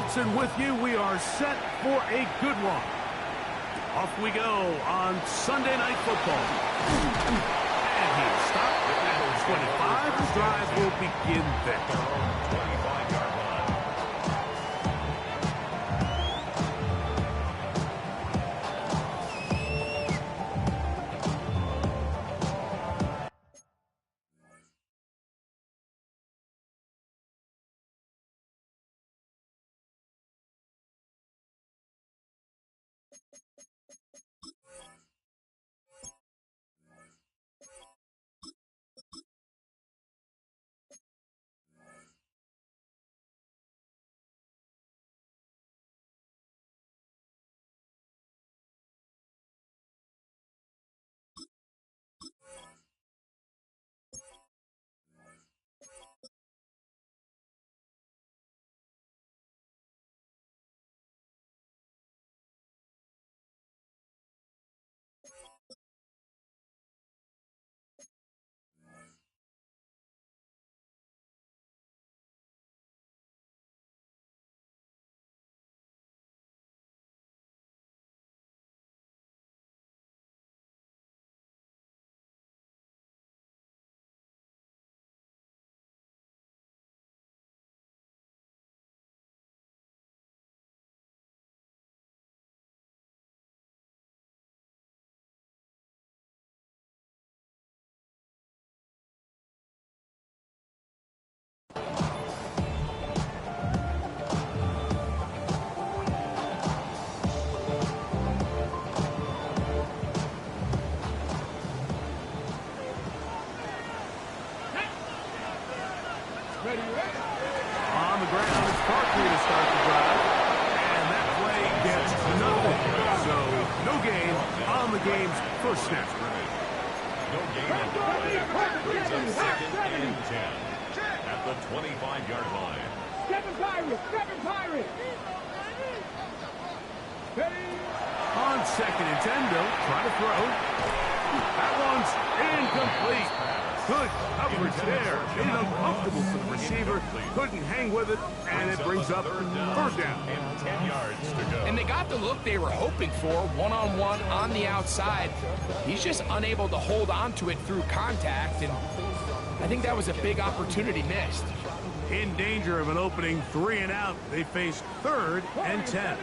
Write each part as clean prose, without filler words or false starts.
Johnson with you. We are set for a good one. Off we go on Sunday Night Football. And he's stopped at 25. The drive will begin there. 25-yard line. On the ground, it's Barkley to start the drive. And that play gets nothing. So, no gain on the game's first snap. No gain on the play. Brings up 2nd and 10 at the 25-yard line. Stephen Pirates! On 2nd and 10, Bill, try to throw. That one's incomplete. Good coverage there. Made it uncomfortable for the receiver. Couldn't hang with it, and it brings up 3rd down. And 10 yards to go. And they got the look they were hoping for, one-on-one on the outside. He's just unable to hold on to it through contact, and I think that was a big opportunity missed. In danger of an opening 3 and out, they face 3rd and 10.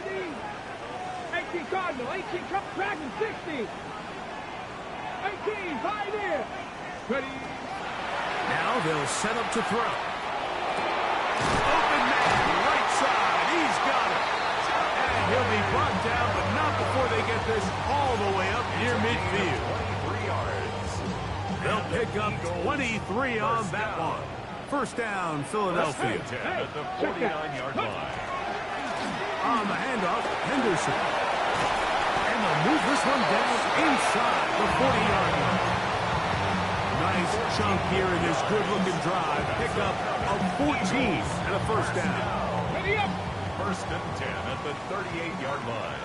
18 Cardinal, 18 Trump Dragon, 60. 18, high there. Ready. Now they'll set up to throw. Open man, right side. He's got it. And he'll be brought down, but not before they get this all the way up near midfield. 23 yards. They'll pick up 23 on that one. 1st down, Philadelphia. 10 at the 49-yard line. On the handoff, Henderson. And they'll move this one down inside the 40-yard line. Nice chunk here in this good-looking drive. Pick up a 14 and a 1st down. Ready up. 1st and 10 at the 38-yard line.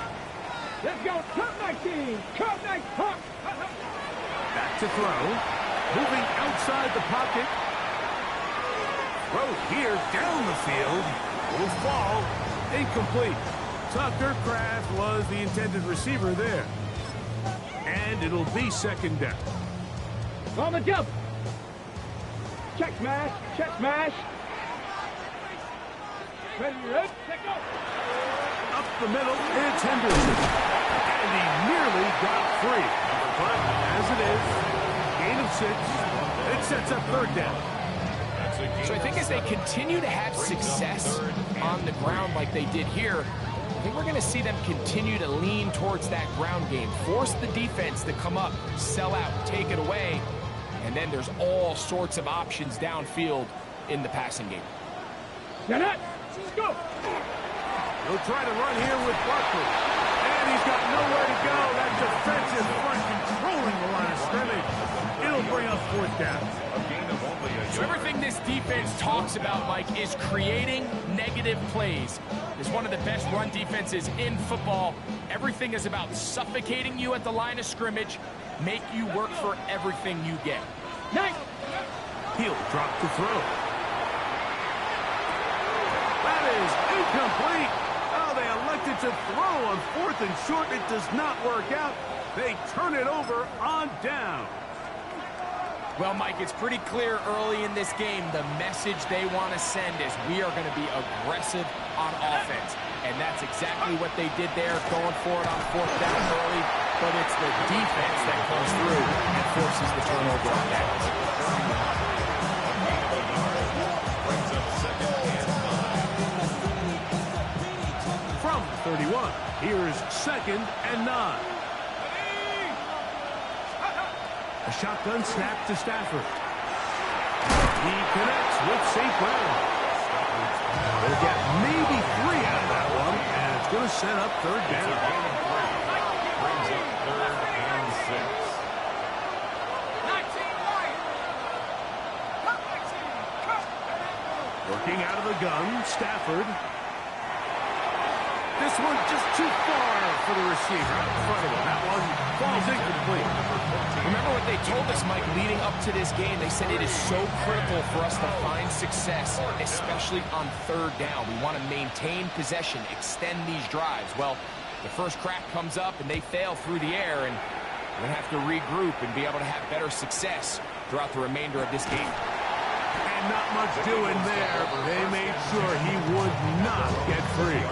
Let's go. Come 19. Come 19. Back to throw. Moving outside the pocket. Throw here down the field. Will fall. Incomplete. Tucker Kraft was the intended receiver there. And it'll be 2nd down. On the jump. Check smash. Check smash. Ready, set go. Up the middle, it's Henderson. And he nearly got free. But as it is, gain of 6. It sets up 3rd down. So I think as they continue to have success on the ground like they did here, I think we're going to see them continue to lean towards that ground game. Force the defense to come up, sell out, take it away. And then there's all sorts of options downfield in the passing game. Get it. Let's go. He'll try to run here with Barkley. And he's got nowhere to go. That defensive front controlling the line of scrimmage. It'll bring up 4th down. So everything this defense talks about, Mike, is creating negative plays. It's one of the best run defenses in football. Everything is about suffocating you at the line of scrimmage, make you work for everything you get. Nice. He'll drop to throw. That is incomplete. on 4th and short. It does not work out. They turn it over on down. Well, Mike, it's pretty clear early in this game the message they want to send is we are going to be aggressive on offense. And that's exactly what they did there, going for it on 4th down early. But it's the defense that comes through and forces the turnover on downs. From 31, here's 2nd and 9. A shotgun snap to Stafford. He connects with St. Brown. They'll get maybe 3 out of that one, and it's going to set up 3rd down. Brings up 3rd and 6. Working out of the gun, Stafford. This one just too far for the receiver out in front of him. That one falls incomplete. Remember what they told us, Mike, leading up to this game. They said it is so critical for us to find success, especially on 3rd down. We want to maintain possession, extend these drives. Well, the first crack comes up and they fail through the air, and we're going to have to regroup and be able to have better success throughout the remainder of this game. And not much doing there. They made sure he would not get free.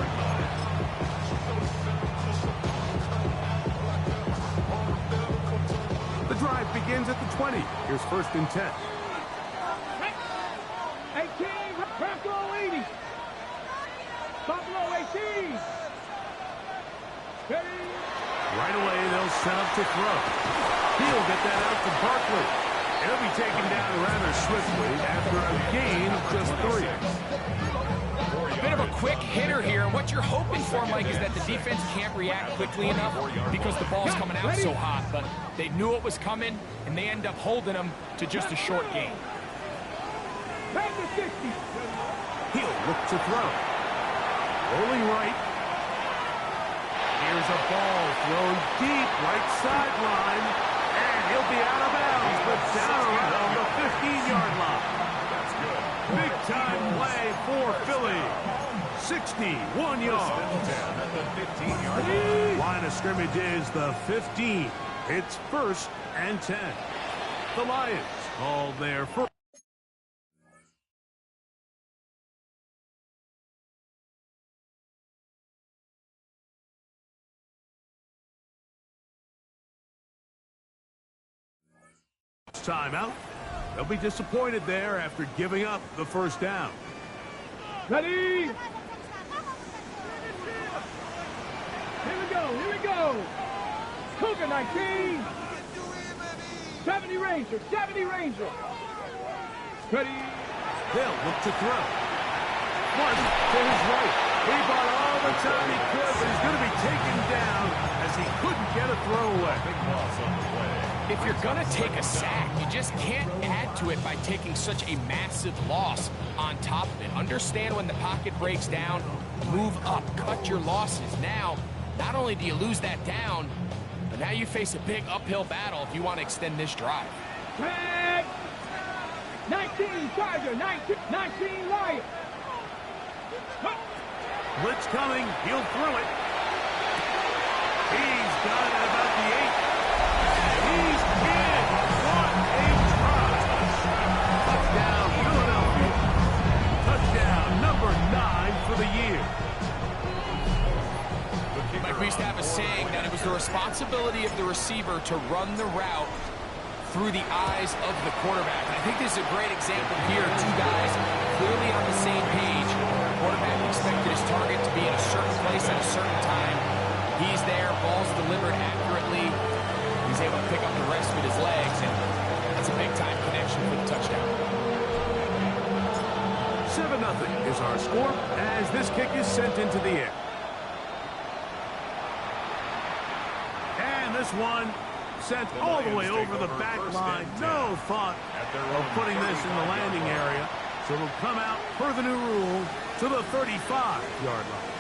The drive begins at the 20. Here's 1st and 10. 18, Buffalo 80. Buffalo 18. Ready? Right away, they'll set up to throw. He'll get that out to Barkley. He'll be taken down rather swiftly after a gain of just 3. A bit of a quick hitter here, and what you're hoping for, Mike, is that the defense can't react quickly enough because the ball's coming out so hot, but they knew it was coming, and they end up holding them to just a short gain. Back to 60. He'll look to throw. Rolling right. Here's a ball thrown deep right sideline, and he'll be out of bounds, but down around the 15-yard line. Big-time play for Philly. 61 yards. Line of scrimmage is the 15. It's 1st and 10. The Lions called their first. Timeout. They'll be disappointed there after giving up the 1st down. Ready? Here we go. Here we go. Cougar 19. 70 Ranger. 70 Ranger. Ready? They'll look to throw. One to his right. He bought all the time he could, but he's going to be taken down as he couldn't get a throw away. Big loss on the play. If you're going to take a sack, you just can't add to it by taking such a massive loss on top of it. Understand when the pocket breaks down, move up, cut your losses. Now, not only do you lose that down, but now you face a big uphill battle if you want to extend this drive. Tag. 19 Tiger. 19 Lion. Blitz coming. He'll throw it. He's got it at about the 8. He's in. What a try. Touchdown, Philadelphia. Touchdown number 9 for the year. Like we used to have a saying that it was the responsibility of the receiver to run the route through the eyes of the quarterback. And I think this is a great example here. 2 guys clearly on the same page. The quarterback expected his target to be in a certain place at a certain time. He's there, ball's delivered accurately. He's able to pick up the rest with his legs, and that's a big-time connection for the touchdown. 7-0 is our score as this kick is sent into the air. And this one sent all the way over the back line. No thought of putting this in the landing area. So it'll come out per the new rule to the 35-yard line.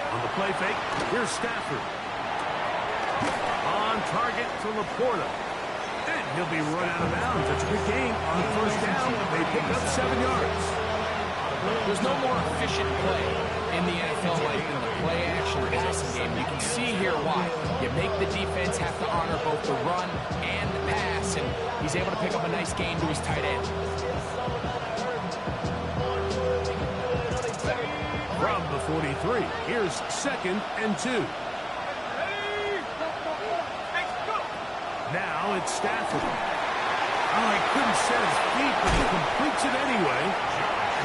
On the play fake, here's Stafford. On target to Laporta. And he'll be run out of bounds. That's a good game on first down. They pick up 7 yards. There's no more efficient play in the NFL like in the play-action passing game. You can see here why. You make the defense have to honor both the run and the pass, and he's able to pick up a nice gain to his tight end. From the 43, here's 2nd and 2. Now it's Stafford. Oh, he couldn't set his feet, but he completes it anyway.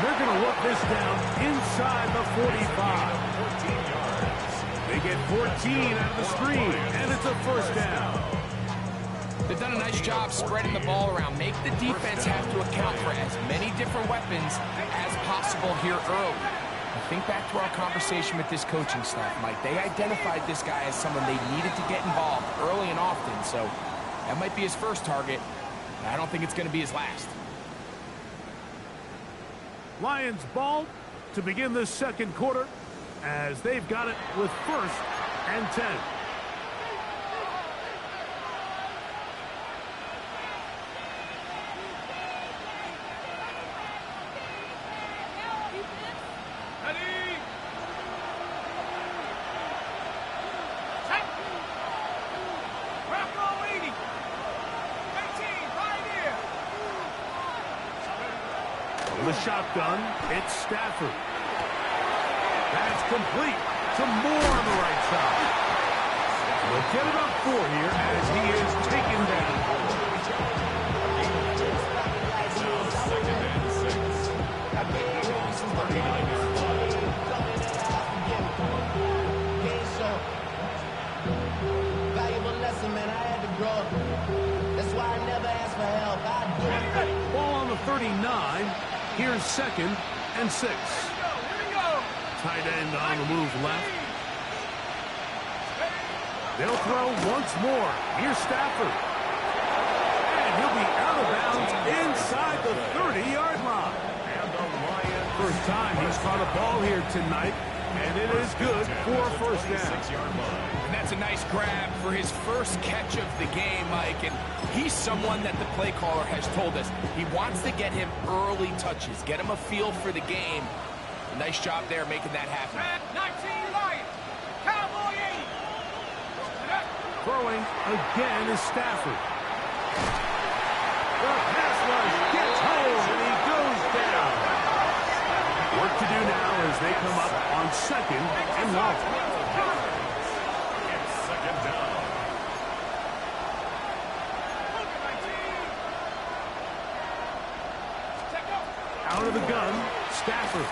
They're going to work this down inside the 45. They get 14 out of the screen, and it's a first down. They've done a nice job spreading the ball around. Make the defense have to account for as many different weapons as possible here early. Think back to our conversation with this coaching staff, Mike. They identified this guy as someone they needed to get involved early and often, so that might be his first target. I don't think it's going to be his last. Lions ball to begin the second quarter as they've got it with 1st and 10. The shotgun, it's Stafford. That's complete. Some more on the right side. We'll get it up 4 here as he is taken down. Valuable lesson, man. I had to grow up. That's why I never asked for help. I do it. Ball on the 39. Here's 2nd and 6. Tight end on the move left. They'll throw once more. Here's Stafford. And he'll be out of bounds inside the 30-yard line. First time he's caught a ball here tonight, and it is good for a first down. And that's a nice grab for his first catch of the game, Mike. And he's someone that the play caller has told us he wants to get him early touches, get him a feel for the game. A nice job there making that happen. 19 Lions, Cowboy 80. Throwing again is Stafford. The pass rush gets home, and he goes down. Work to do now as they come up on 2nd and 1. It's 2nd down. Out of the gun, Stafford.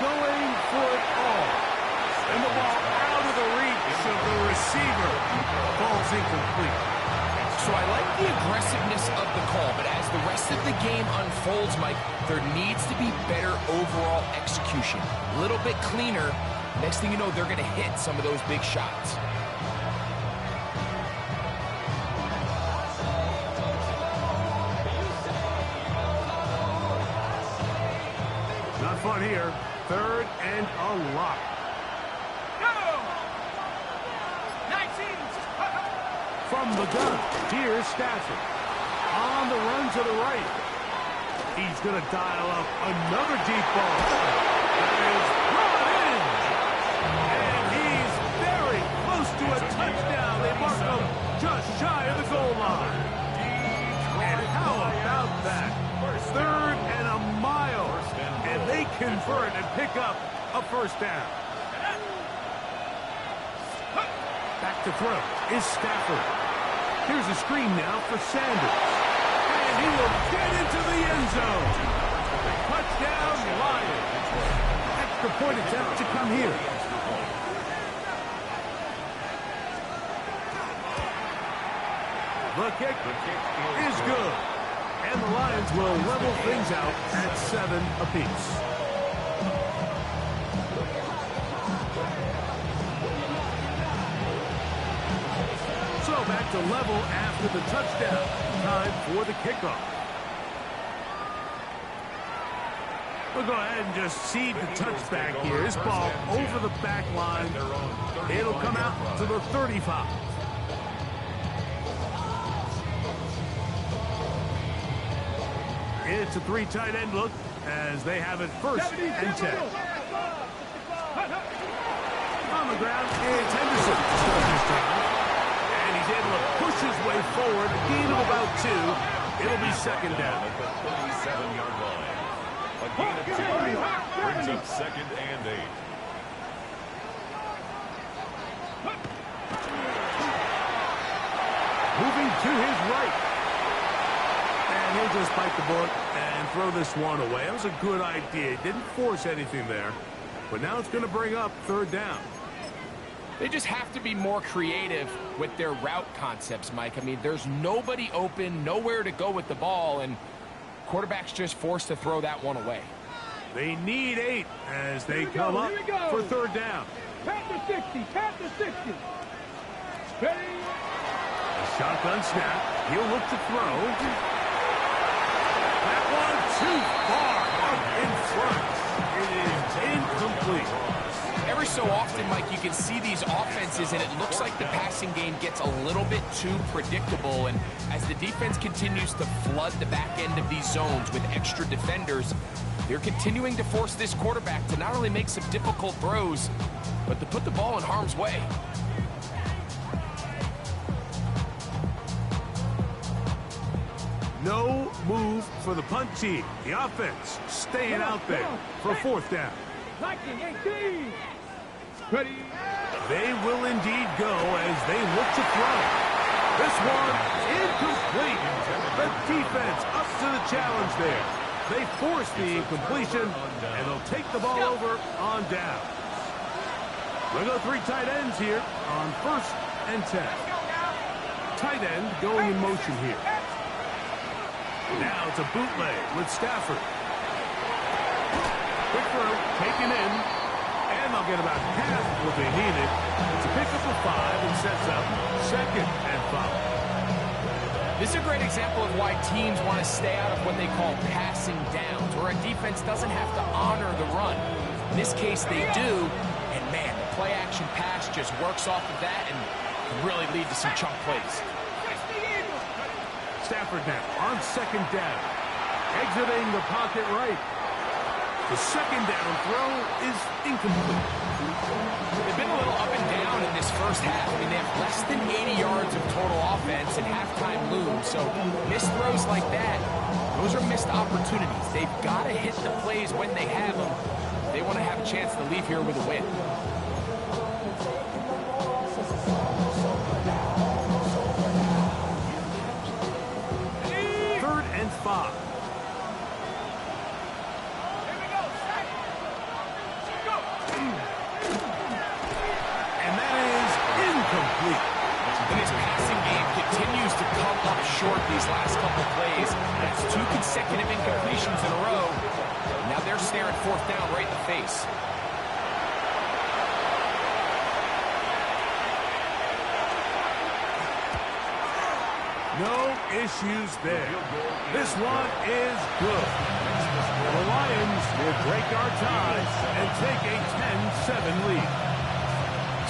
Going for it all. And the ball out of the reach of the receiver. Ball's incomplete. So I like the aggressiveness of the call, but as the rest of the game unfolds, Mike, there needs to be better overall execution. A little bit cleaner. Next thing you know, they're going to hit some of those big shots. Not fun here. 3rd and a lot. From the gun, here's Stafford. On the run to the right. He's going to dial up another deep ball. That is brought in. And he's very close to a touchdown. They mark him just shy of the goal line. And how about that? 3rd and a mile. And they convert and pick up a first down. Back to throw is Stafford. Here's a screen now for Sanders. And he will get into the end zone. Touchdown, Lions. Extra point attempt to come here. The kick is good. And the Lions will level things out at 7 apiece. So back to level after the touchdown. Time for the kickoff. We'll go ahead and just seed the touchback here. This ball over the back line. It'll come out to the 35. It's a 3 tight end look as they have it first and 10. On the ground, it's Henderson to start this drive. And he's able to push his way forward, a gain of about 2. It'll be second down. At the 37-yard line. A gain of 2 brings up second and 8. Moving to his right. And he'll just bite the bullet and throw this one away. That was a good idea. Didn't force anything there. But now it's going to bring up third down. They just have to be more creative with their route concepts, Mike. I mean, there's nobody open, nowhere to go with the ball, and quarterback's just forced to throw that one away. They need 8 as they come up for third down. Panther 60, Panther 60. Ready? A shotgun snap. He'll look to throw. That one too far up in front. It is incomplete. Every so often, Mike, you can see these offenses, and it looks like the passing game gets a little bit too predictable. And as the defense continues to flood the back end of these zones with extra defenders, they're continuing to force this quarterback to not only make some difficult throws, but to put the ball in harm's way. No move for the punt team. The offense staying out there for fourth down. Lightning 18. Ready? They will indeed go as they look to throw. This one incomplete. The defense up to the challenge there. They force the incompletion, and they'll take the ball over on down. We'll go 3 tight ends here on first and 10. Tight end going in motion here. Now it's a bootleg with Stafford. Quick throw, taken in, and they'll get about half what they needed. It's a pickup of 5 and sets up second and 5. This is a great example of why teams want to stay out of what they call passing downs, where a defense doesn't have to honor the run. In this case, they do, and man, the play-action pass just works off of that and can really lead to some chunk plays. Stafford now on second down. Exiting the pocket right. The second down throw is incomplete. They've been a little up and down in this first half. I mean, they have less than 80 yards of total offense and halftime looms. So missed throws like that, those are missed opportunities. They've got to hit the plays when they have them. They want to have a chance to leave here with a win. Third and 5. And that is incomplete. And his passing game continues to come up short these last couple plays. That's 2 consecutive incompletions in a row. Now they're staring fourth down right in the face. No issues there. This one is good. The Lions will break our ties and take a 10-7 lead.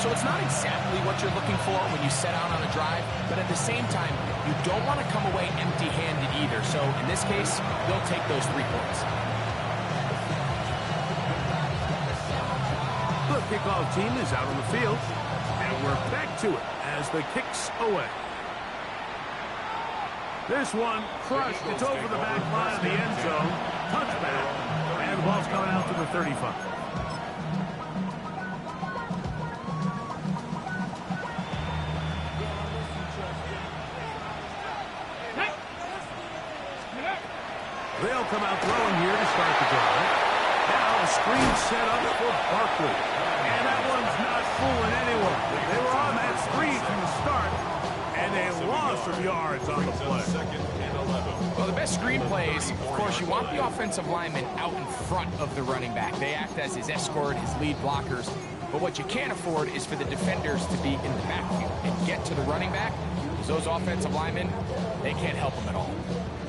So it's not exactly what you're looking for when you set out on a drive, but at the same time, you don't want to come away empty-handed either. So in this case, they'll take those 3 points. The kickoff team is out on the field, and we're back to it as the kick's away. This one crushed. It's over the back line of the end zone. Touchback, and the ball's coming out to the 35. They'll come out throwing here to start the drive. Now a screen set up for Barkley. And that one's not fooling anyone. They were on that screen from the start, and they lost some yards on the play. Second and 11. Well, the best screen plays, of course, you want the offensive lineman out in front of the running back. They act as his escort, his lead blockers. But what you can't afford is for the defenders to be in the backfield and get to the running back, because those offensive linemen, they can't help them at all.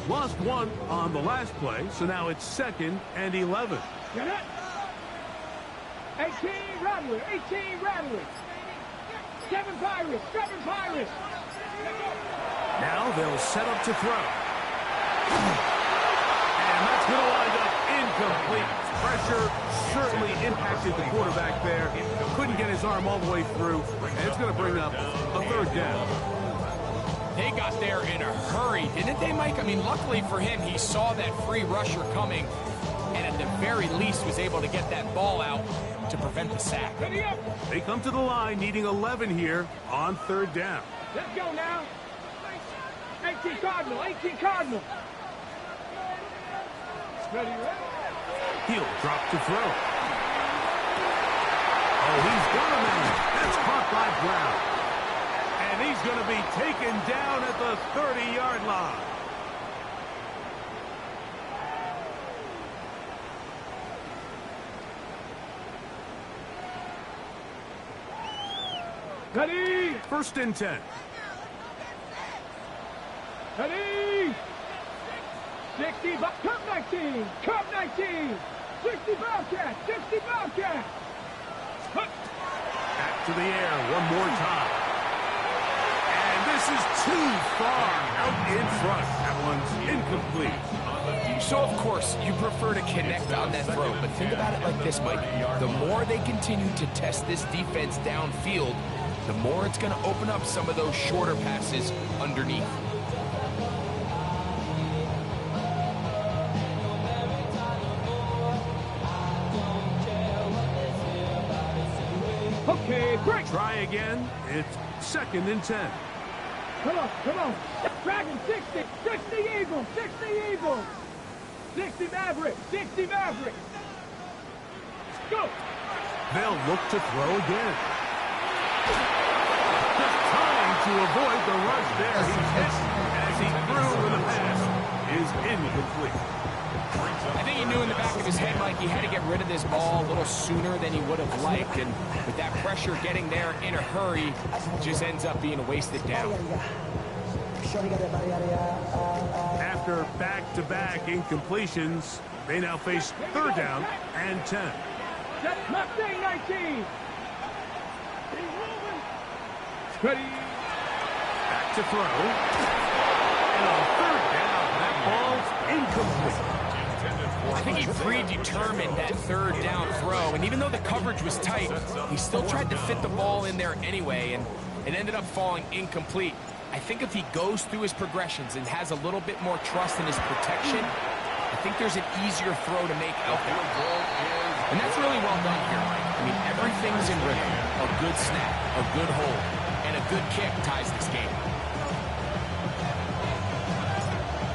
Lost one on the last play, so now it's second and 11. Get it? 18 Rattler, 18 Rattler. 7 Pirates, 7 Pirates. Now they'll set up to throw. And Gonna wind up incomplete. Pressure certainly impacted the quarterback there. Couldn't get his arm all the way through, and it's gonna bring up a third down. They got there in a hurry, didn't they, Mike? I mean, luckily for him, he saw that free rusher coming, and at the very least was able to get that ball out to prevent the sack. They come to the line needing 11 here on third down. Let's go now. 18 Cardinal, 18 Cardinal. Ready, ready? He'll drop to throw. Oh, he's got a man. That's caught by Brown. And he's going to be taken down at the 30-yard line. Ready? First and 10. Ready? 60, Cup 19, Cup 19, 60 Bobcat, 60 Bobcat. Back to the air one more time. And this is too far out in front. That one's incomplete. So, of course, you prefer to connect on that throw, but think about it like this, Mike. The more they continue to test this defense downfield, the more it's going to open up some of those shorter passes underneath. Okay, great. Try again. It's second and 10. Come on, come on. Dragon 60, 60 Eagles, 60 Eagles. 60 Maverick, 60 Maverick. Go. They'll look to throw again. Just trying to avoid the rush there. He's hit as he threw with the pass is incomplete. I think he knew in the back of his head, Mike, he had to get rid of this ball a little sooner than he would have liked. And with that pressure getting there in a hurry, it just ends up being a wasted down. After back-to-back incompletions, they now face third down and 10. Mustang 19. Ready. Back to throw. And on third down, that ball's incomplete. I think he predetermined that third down throw, and even though the coverage was tight, he still tried to fit the ball in there anyway, and it ended up falling incomplete. I think if he goes through his progressions and has a little bit more trust in his protection, I think there's an easier throw to make out there. And that's really well done here, Mike. I mean, everything's in rhythm. A good snap, a good hold, and a good kick ties this game.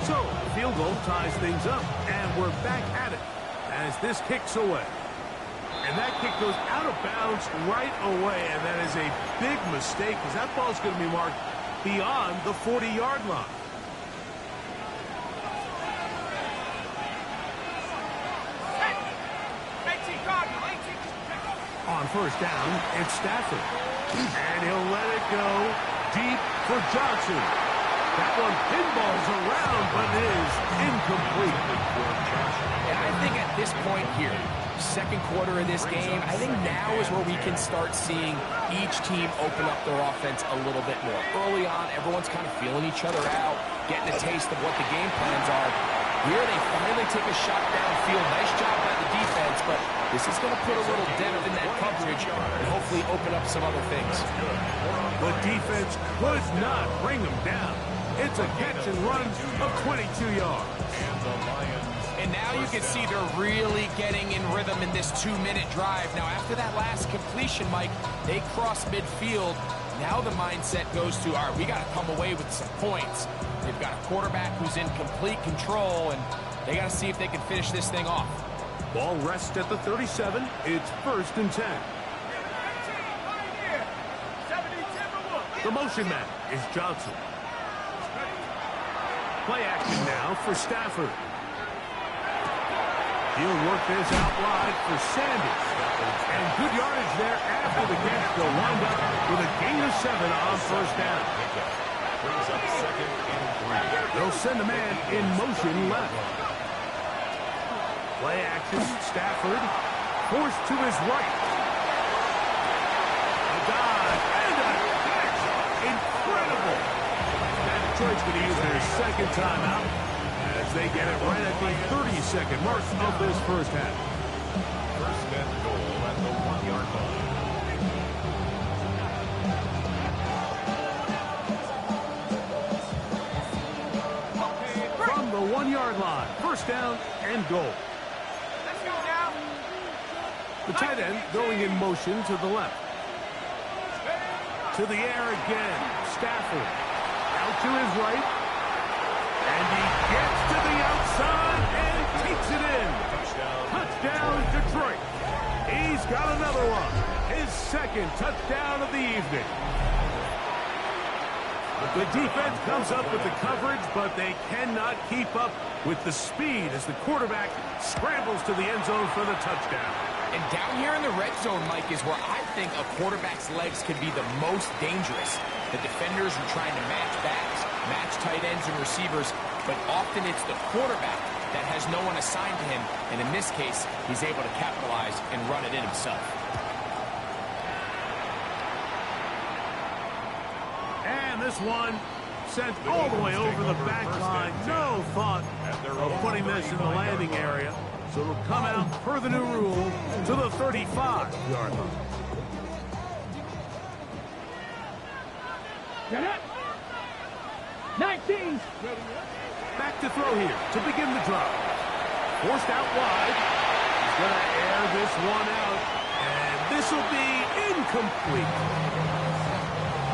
So, field goal ties things up, and we're back at it as this kicks away. And that kick goes out of bounds right away, and that is a big mistake because that ball's going to be marked beyond the 40-yard line. On first down, it's Stafford. And he'll let it go deep for Johnson. That one pinballs around, but it is incomplete. And I think at this point here, second quarter of this game, I think now is where we can start seeing each team open up their offense a little bit more. Early on, everyone's kind of feeling each other out, getting a taste of what the game plans are. Here they finally take a shot downfield. Nice job by the defense, but this is going to put a little dent in that coverage and hopefully open up some other things. The defense could not bring them down. It's a catch and run of 22 yards. And now you can see they're really getting in rhythm in this 2-minute drive. Now, after that last completion, Mike, they cross midfield. Now the mindset goes to, all right, we got to come away with some points. They've got a quarterback who's in complete control, and they got to see if they can finish this thing off. Ball rests at the 37. It's first and 10. The motion man is Johnson. Play action now for Stafford. He'll work this out wide for Sanders. And good yardage there after the catch. They'll wind up with a gain of 7 on first down. Brings up second and 3. They'll send a man in motion left. Play action, Stafford. Forced to his right. A dive and a catch. Incredible. And Detroit's going to use their second timeout as they get it right at the 30-second mark of this first half. First and goal at the 1-yard line. From the 1-yard line, first down and goal. Let's go now. The tight end going in motion to the left. To the air again. Stafford out to his right. And he gets to the outside and takes it in. Touchdown, Detroit. He's got another one. His second touchdown of the evening. The defense comes up with the coverage, but they cannot keep up with the speed as the quarterback scrambles to the end zone for the touchdown. And down here in the red zone, Mike, is where I think a quarterback's legs can be the most dangerous. The defenders are trying to match backs, match tight ends and receivers, but often it's the quarterback that has no one assigned to him, and in this case, he's able to capitalize and run it in himself. And this one sent all the way over the back line. No thought of putting this in the landing area. So it'll come out per the new rule to the 35-yard line. Get it. 19. Back to throw here to begin the drive. Forced out wide. He's going to air this one out. And this will be incomplete.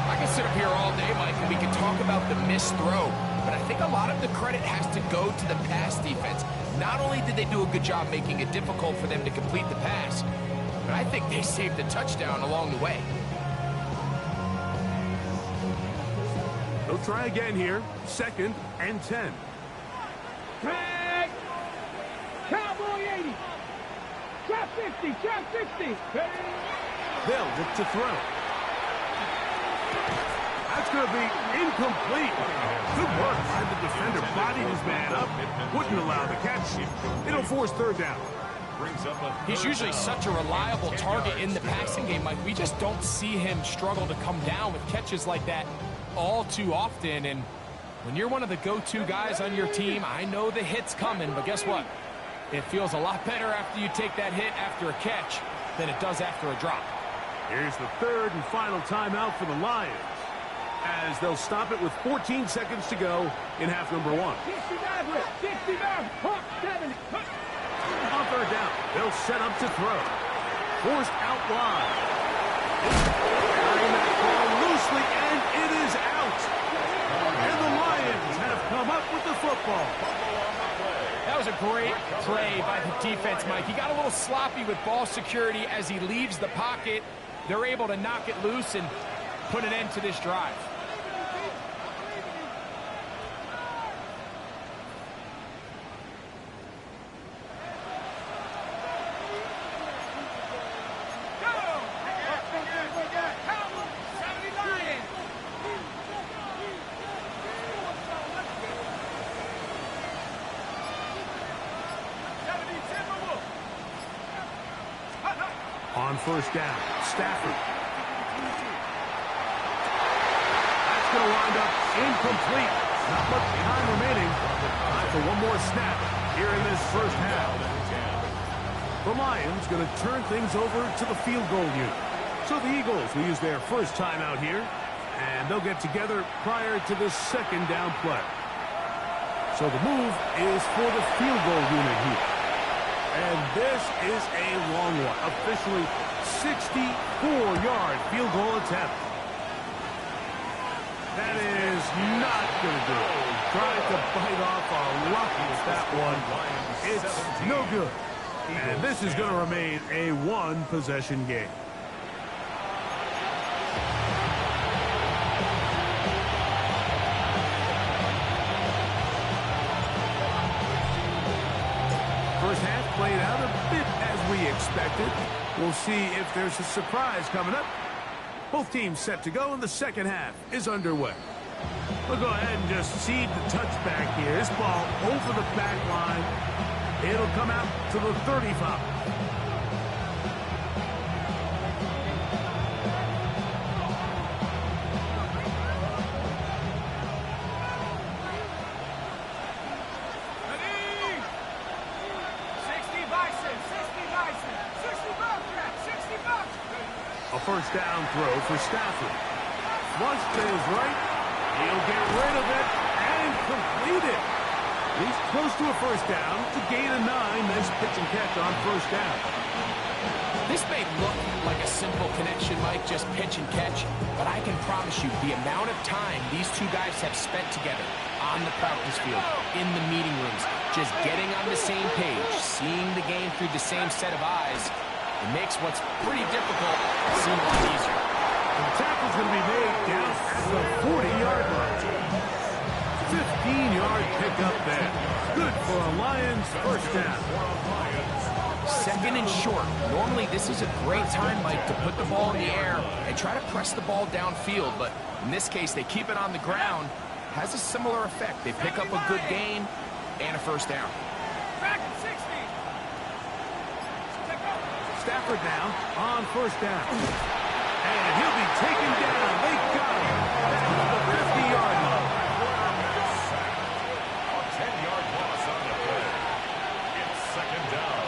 I can sit up here all day, Mike, and we can talk about the missed throw, but I think a lot of the credit has to go to the pass defense. Not only did they do a good job making it difficult for them to complete the pass, but I think they saved a touchdown along the way. They'll try again here. 2nd and 10. Tag. Cowboy 80. Trap 50. Trap 60. They'll look to throw. That's going to be incomplete. Good work by the defender. Bodied his man up. Wouldn't allow the catch. It'll force third down. He's usually such a reliable target in the passing game, Mike. We just don't see him struggle to come down with catches like that all too often. And when you're one of the go-to guys on your team, I know the hit's coming, but guess what? It feels a lot better after you take that hit after a catch than it does after a drop. Here's the third and final timeout for the Lions, as they'll stop it with 14 seconds to go in half number 1. 60 Maverick. 60 Maverick. Hawk 70. On third down, they'll set up to throw. Forced out wide. Carrying that ball loosely, and it is out. And the Lions have come up with the football. That was a great play by the defense, Mike. He got a little sloppy with ball security as he leaves the pocket. They're able to knock it loose and put an end to this drive. On first down, Stafford. That's going to wind up incomplete. Not much time remaining. Time for one more snap here in this first half. The Lions going to turn things over to the field goal unit. So the Eagles will use their first timeout here, and they'll get together prior to the second down play. So the move is for the field goal unit here. And this is a long one. Officially 64-yard field goal attempt. That is not going to do it. Trying to bite off a rock with that one. It's no good. And this is going to remain a one-possession game. First half played out a bit as we expected. We'll see if there's a surprise coming up. Both teams set to go, and the second half is underway. We'll go ahead and just seed the touchback here. This ball over the back line. It'll come out to the 35. first down throw for Stafford. Flush to his right. He'll get rid of it and complete it. He's close to a first down to gain a 9. Nice pitch and catch on first down. This may look like a simple connection, Mike, just pitch and catch, but I can promise you the amount of time these two guys have spent together on the practice field, in the meeting rooms, just getting on the same page, seeing the game through the same set of eyes, it makes what's pretty difficult seem a lot easier. The tackle's going to be made down at the 40-yard line. 15-yard pickup there. Good for a Lions first down. Second and short. Normally this is a great time, Mike, to put the ball in the air and try to press the ball downfield, but in this case they keep it on the ground. Has a similar effect. They pick up a good gain and a first down. Stafford now on first down. And he'll be taken down. They got him. Back to the 50-yard line. A 10-yard loss on the play. It's second down.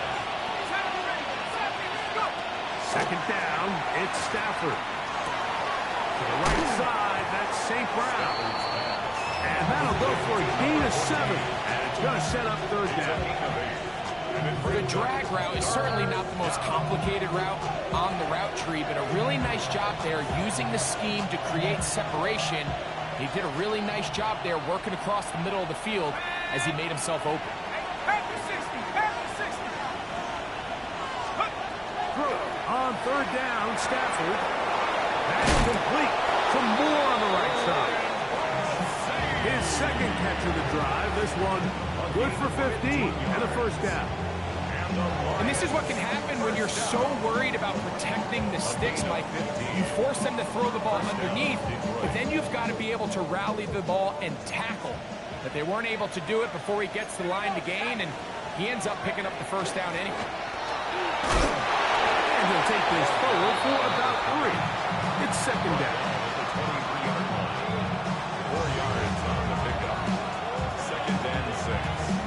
Second down, it's Stafford. To the right side, that's St. Brown. And that'll go for a gain of 7. And it's going to set up third down. The drag route is certainly not the most complicated route on the route tree, but a really nice job there using the scheme to create separation. He did a really nice job there working across the middle of the field as he made himself open. On third down, Stafford. That's complete. Some more on the right side. His second catch of the drive. This one good for 15 and a first down. And this is what can happen when you're so worried about protecting the sticks, Mike. You force them to throw the ball underneath, but then you've got to be able to rally the ball and tackle. But they weren't able to do it before he gets the line to gain, and he ends up picking up the first down anyway. And he'll take this forward for about 3. It's second down. 23-yard line. 4 yards on the pickup. Second and 6.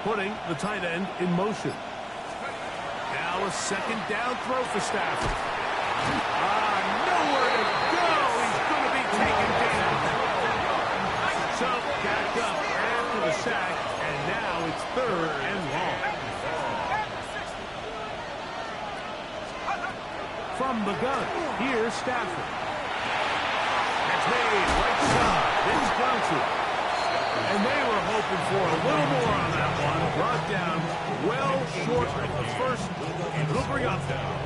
Putting the tight end in motion. Now a second down throw for Stafford. Nowhere to go. He's going to be taken down. So back up after the sack, and now it's third and long. From the gun, here's Stafford. That's made right side. It's Johnson. And they were hoping for a little more on that one. Brought down well short of the first. And it'll bring up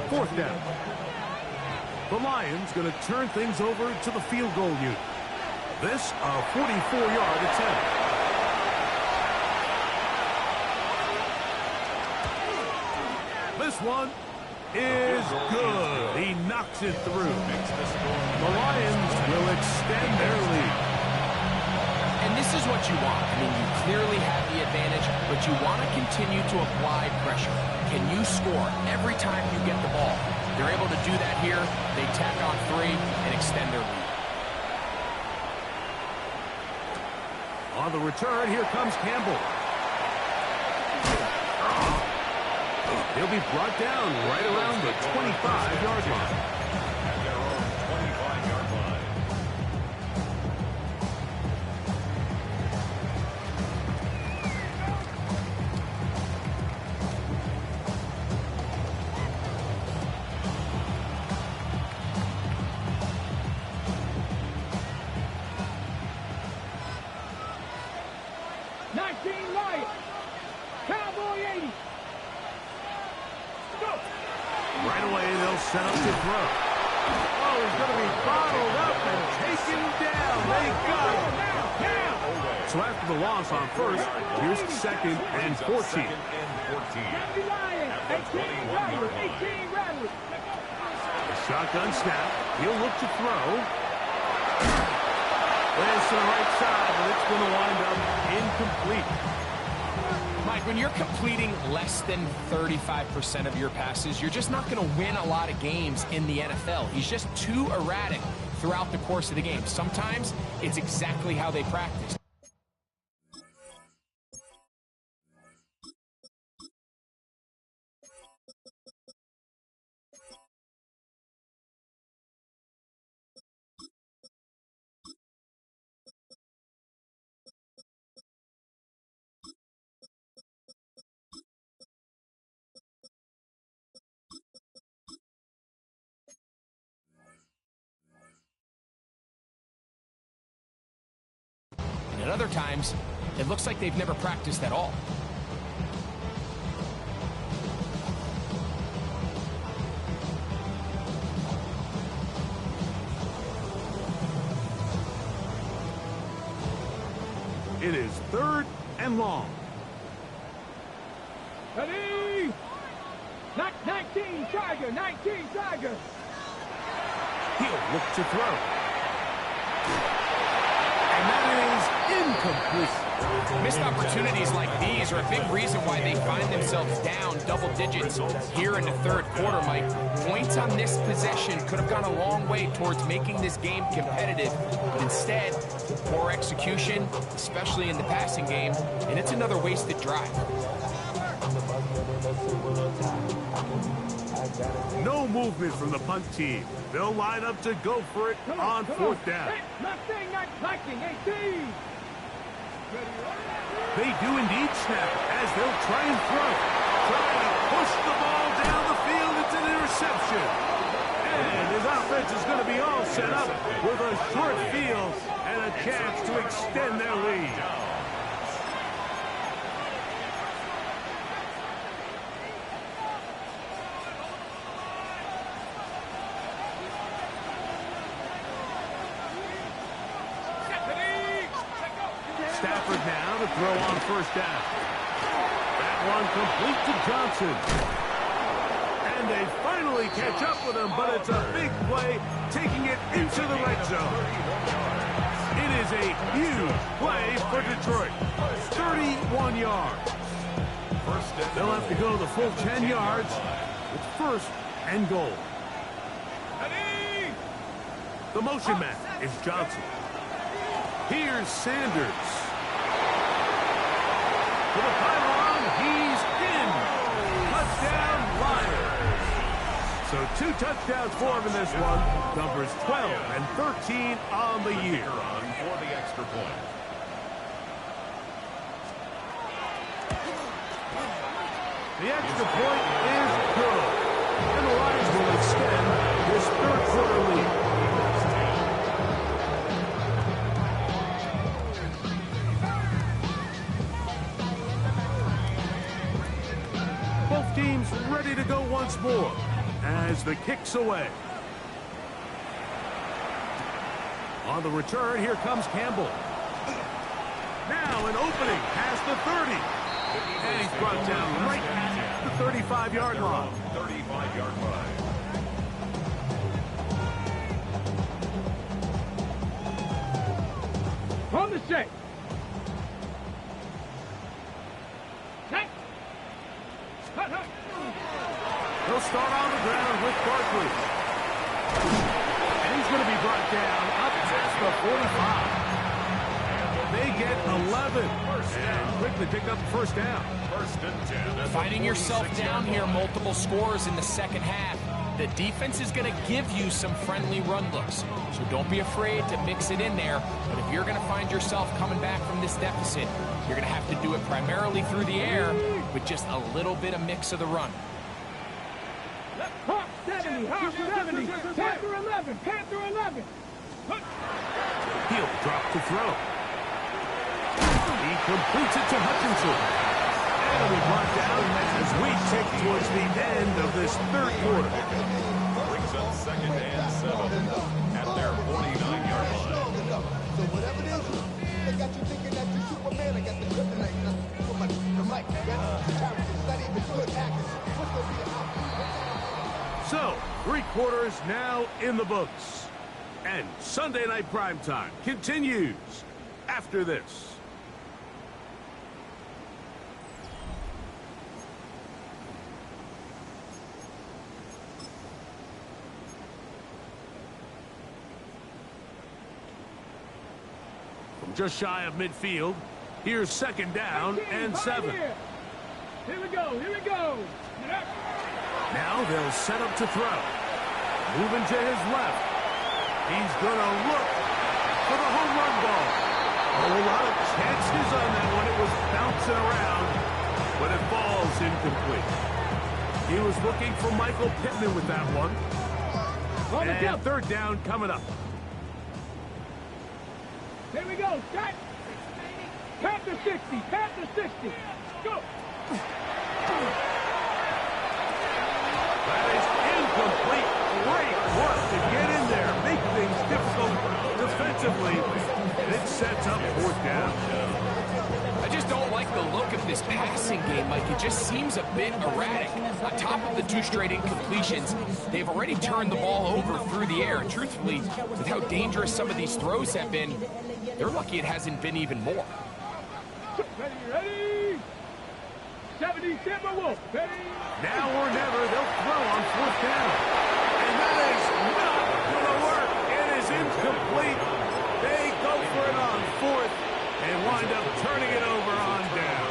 fourth down. The Lions going to turn things over to the field goal unit. This a 44-yard attempt. This one is good. He knocks it through. The Lions will extend their lead. And this is what you want. I mean, you clearly have the advantage, but you want to continue to apply pressure. Can you score every time you get the ball? They're able to do that here. They tack on 3 and extend their lead. On the return, here comes Campbell. He'll be brought down right around the 25-yard line. At their own 25-yard line. Right away, they'll set up to throw. Oh, he's going to be bottled up and taken down. They got him. So after the loss on first, here's second and 14. Second and 14. At the 21-yard line. A shotgun snap. He'll look to throw. Lands to the right side, but it's going to wind up incomplete. Mike, when you're completing less than 35% of your passes, you're just not going to win a lot of games in the NFL. He's just too erratic throughout the course of the game. Sometimes it's exactly how they practice. And at other times, it looks like they've never practiced at all. It is 3rd and long. Ready? 19 Tiger, 19 Tiger. He'll look to throw. And that is incomplete. Missed opportunities like these are a big reason why they find themselves down double digits here in the 3rd quarter, Mike. Points on this possession could have gone a long way towards making this game competitive, but instead, poor execution, especially in the passing game, and it's another wasted drive. No movement from the punt team. They'll line up to go for it on 4th down. Not saying not liking 18. They do indeed snap as they'll try and throw. Trying to push the ball down the field. It's an interception. And his offense is going to be all set up with a short field and a chance to extend their lead. Stafford now to throw on 1st down. That one complete to Johnson. And they finally catch up with him, but it's a big play, taking it into the red zone. It is a huge play for Detroit. 31 yards. They'll have to go the full 10 yards with 1st and goal. The motion man is Johnson. Here's Sanders. To the pylon, he's in. Touchdown, Lions. So 2 touchdowns for him in this one. Numbers 12 and 13 on the year. For the extra point. The extra point is good. And the Lions will extend this 3rd quarter lead. Both teams ready to go once more as the kick's away. On the return, here comes Campbell. Now an opening past the 30. And he's brought down right at the 35-yard line. 35-yard line. On the shake. He'll start on the ground with Barkley. And he's going to be brought down up past the 45. They get 11 and quickly pick up the 1st down. 1st and 10. Finding yourself down here, multiple scores in the 2nd half. The defense is going to give you some friendly run looks, so don't be afraid to mix it in there. But if you're going to find yourself coming back from this deficit, you're going to have to do it primarily through the air with just a little bit of mix of the run. Hawk 70, Hawk 70, Panther 11, Panther 11. He'll drop to throw. He completes it to Hutchinson. And it'll be brought down as we tick towards the end of this 3rd quarter. Brings up 2nd and 7 at their 49-yard line. So whatever it is, they got you thinking that you're Superman. I got the kryptonite. The mic, that's character. It's not even good actors. What's going to be the outcome? So, 3 quarters now in the books. And Sunday Night Primetime continues after this. just shy of midfield. Here's second down and 7. Here we go, here we go. Now they'll set up to throw. Moving to his left. He's going to look for the home run ball. A lot of chances on that one. It was bouncing around, but it falls incomplete. He was looking for Michael Pittman with that one. And third down coming up. Here we go, set. Tap to 60, tap to 60. Go. That is incomplete. Great work to get in there, make things difficult defensively, and it sets up fourth down. I just don't like the look of this passing game, Mike. It just seems a bit erratic. On top of the 2 straight incompletions, they've already turned the ball over through the air. And truthfully, with how dangerous some of these throws have been, they're lucky it hasn't been even more. Ready? 70 Timberwolves. Ready? Now or never, they'll throw on fourth down. And that is not going to work. It is incomplete. They go for it on fourth and wind up turning it over on down.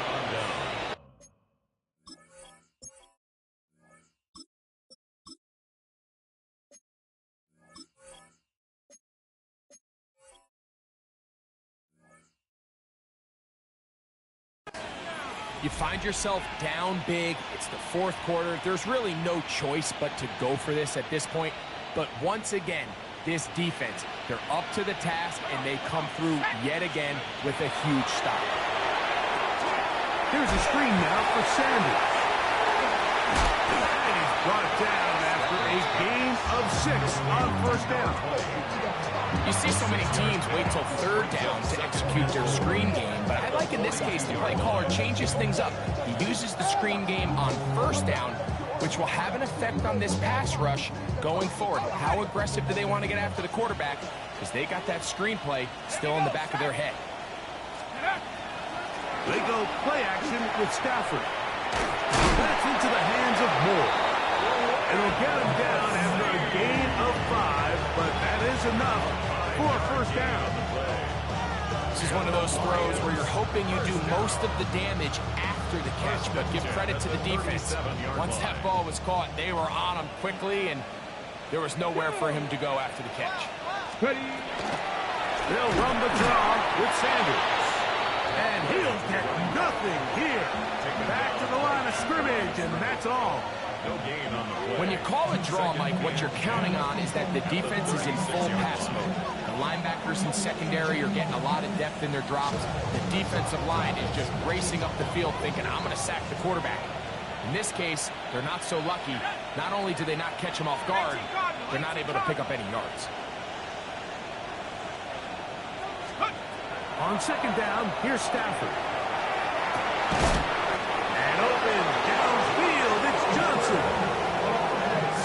You find yourself down big. It's the fourth quarter. There's really no choice but to go for this at this point. But once again, this defense, they're up to the task, and they come through yet again with a huge stop. Here's a screen now for Sanders. And he's brought down after a gain of 6 on first down. You see so many teams wait till third down to execute their screen game, but I like in this case the play caller changes things up. He uses the screen game on first down, which will have an effect on this pass rush going forward. How aggressive do they want to get after the quarterback? Because they got that screen play still in the back of their head. They go play action with Stafford. That's into the hands of Moore. It'll get him down after a gain of 5, but that is enough for a first down. This is one of those throws where you're hoping you do most of the damage after the catch, but give credit to the defense. Once that ball was caught, they were on him quickly, and there was nowhere for him to go after the catch. Ready? They'll run the draw with Sanders. And he'll get nothing here. Back to the line of scrimmage, and that's all. No gain on the play. When you call a draw, Mike, what you're counting on is that the defense is in full pass mode. The linebackers in secondary are getting a lot of depth in their drops. The defensive line is just racing up the field thinking, I'm going to sack the quarterback. In this case, they're not so lucky. Not only do they not catch him off guard, they're not able to pick up any yards. On second down, here's Stafford. And open downfield, it's Johnson.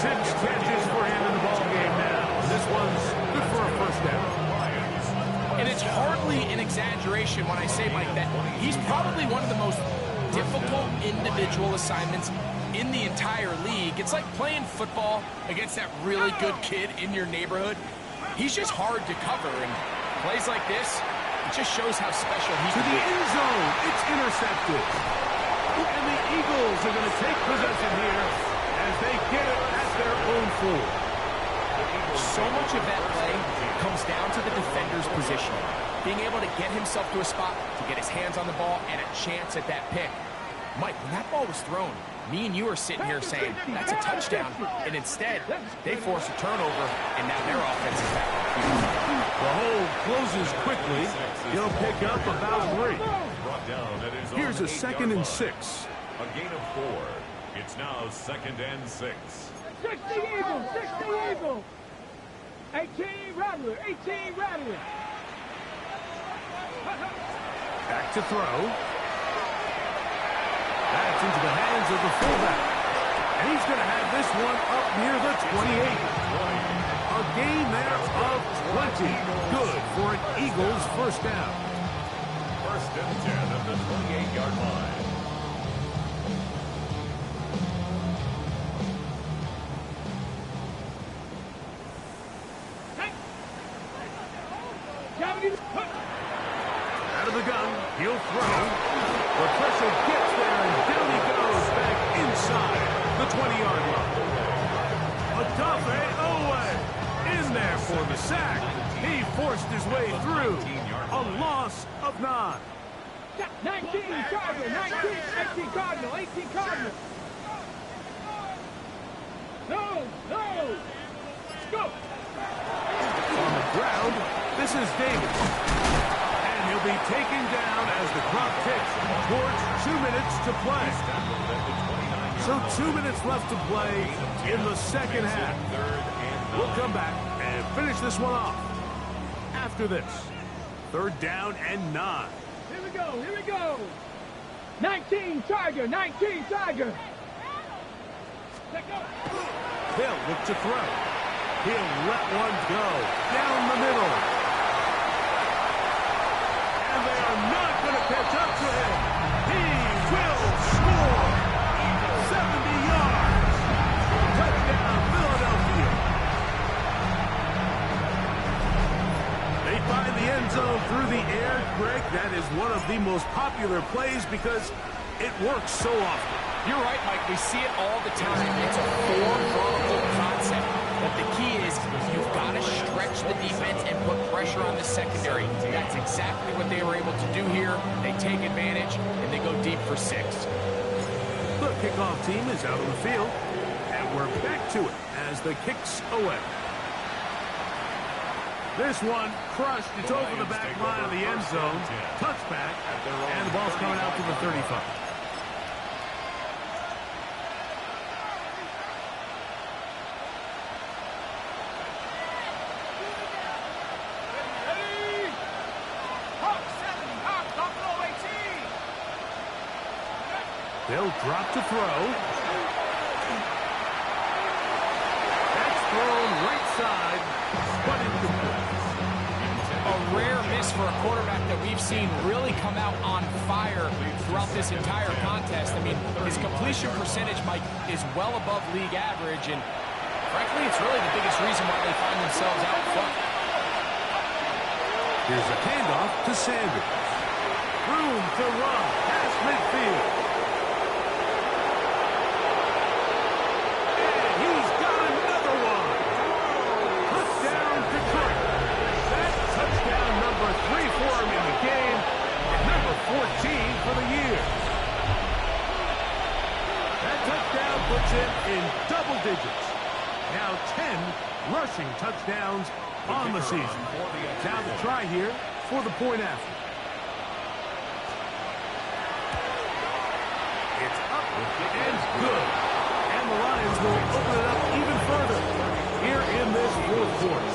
6 catches for him in the ballgame now. This one's good for a first down. And it's hardly an exaggeration when I say, Mike, that he's probably one of the most difficult individual assignments in the entire league. It's like playing football against that really good kid in your neighborhood. He's just hard to cover, and plays like this, it just shows how special he To can the be. end zone, it's intercepted. And the Eagles are going to take possession here as they get it at their own 4. So much of that play comes down to the defender's positioning. Being able to get himself to a spot, to get his hands on the ball, and a chance at that pick. Mike, when that ball was thrown, me and you are sitting here saying, that's a touchdown. And instead, they force a turnover, and now their offense is back on the field. The hold closes quickly. He'll pick up about 3. Brought down at his own Here's a 8-yard second and line. 6. A gain of 4. It's now 2nd and 6. 60 Eagles, 60 Eagles. 18 Rattler, 18 Rattler. Back to throw. That's into the hands of the fullback. And he's going to have this one up near the 28. A gain there of 20. Good for an Eagles first down. 1st and 10 at the 28-yard line. Go. On the ground, this is Davis. And he'll be taken down as the clock ticks towards 2 minutes to play. So 2 minutes left to play in the second half. We'll come back and finish this one off after this. 3rd down and 9. Here we go, here we go. 19 Tiger, 19 Tiger. Let go. Hill look to throw. He'll let one go down the middle. And they are not going to catch up to him. He will score. 70 yards. Touchdown, Philadelphia. They find the end zone through the air. Greg, that is one of the most popular plays because it works so often. You're right, Mike. We see it all the time. It's a four-vertical concept. But the key is you've got to stretch the defense and put pressure on the secondary. That's exactly what they were able to do here. They take advantage, and they go deep for 6. The kickoff team is out on the field, and we're back to it as the kick's away. This one crushed. It's over the back line of the end zone. Touchback, and the ball's coming out to the 35. They'll drop to throw. That's thrown right side, but incomplete. A rare miss for a quarterback that we've seen really come out on fire throughout this entire contest. I mean, his completion percentage, Mike, is well above league average, and frankly, it's really the biggest reason why they find themselves out front. Here's a handoff to Sanders. Room to run past midfield. For the year. That touchdown puts him in double digits. Now 10 rushing touchdowns on the season. Now the try here for the point after. It's up and good. And the Lions will open it up even further here in this 4th quarter.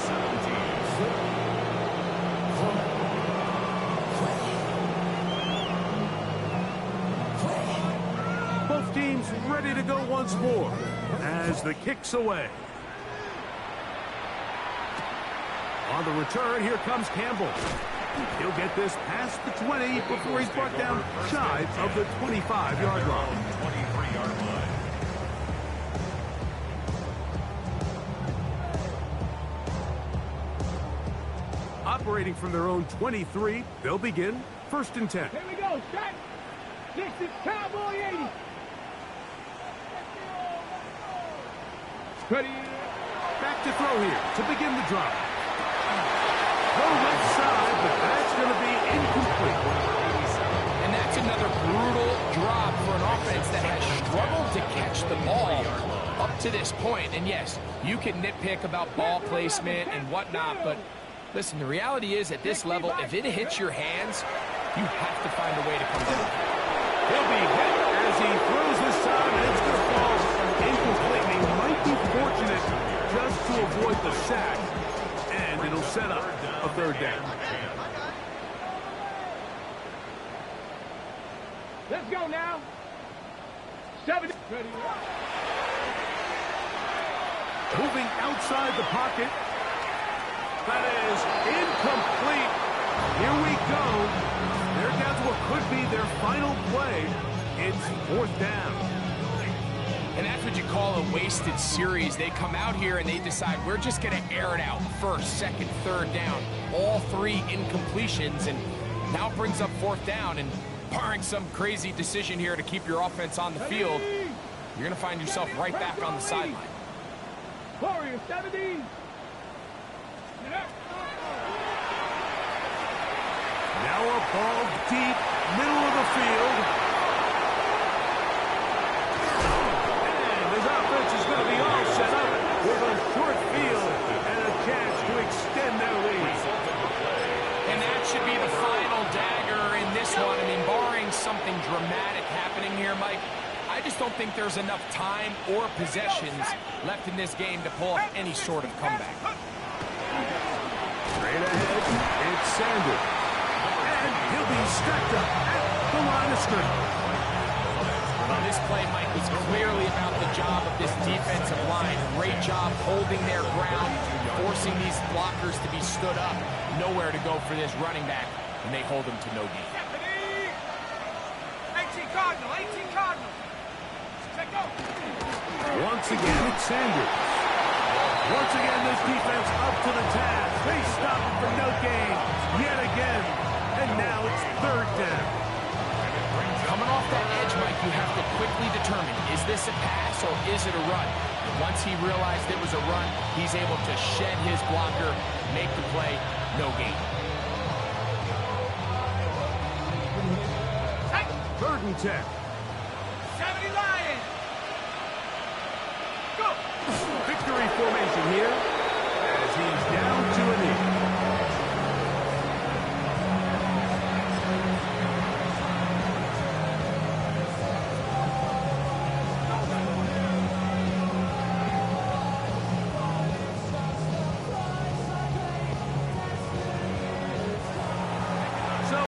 Teams ready to go once more as the kick's away. On the return, here comes Campbell. He'll get this past the 20 before he's brought down shy of the 25-yard line. 23-yard line. Operating from their own 23, they'll begin 1st and 10. Here we go, set. This is Cowboy 80. Ready. Back to throw here to begin the drive. Go left side, but that's going to be incomplete. And that's another brutal drop for an offense that has struggled to catch the ball up to this point. And yes, you can nitpick about ball placement and whatnot, but listen, the reality is at this level, if it hits your hands, you have to find a way to come down. He'll be hit as he throws this time, and it's going to fall incomplete. He might be fortunate just to avoid the sack, and it'll set up a 3rd down. Let's go now. 7. Ready. Moving outside the pocket. That is incomplete. Here we go. They're down to what could be their final play. It's 4th down. And that's what you call a wasted series. They come out here and they decide we're just going to air it out. 1st, 2nd, 3rd down. All 3 incompletions. And now it brings up 4th down. And barring some crazy decision here to keep your offense on the field, you're going to find yourself right back on the sideline. Warrior 70. Now a ball deep, middle of the field. And his offense is going to be all set up with a short field think there's enough time or possessions left in this game to pull off any sort of comeback. Straight ahead, it's Sanders. And he'll be stacked up at the line of scrimmage. Well, this play, Mike, was clearly about the job of this defensive line. Great job holding their ground, forcing these blockers to be stood up. Nowhere to go for this running back, and they hold him to no gain. 18 Cardinal, 18 Cardinal. Check go. Once again, it's Sanders. Once again, this defense up to the task. They stop him for no gain yet again. And now it's third down. Coming off that edge, Mike, you have to quickly determine, is this a pass or is it a run? And once he realized it was a run, he's able to shed his blocker, make the play, no gain. Third and 10. 70 Lions. Go. Victory formation here as he's down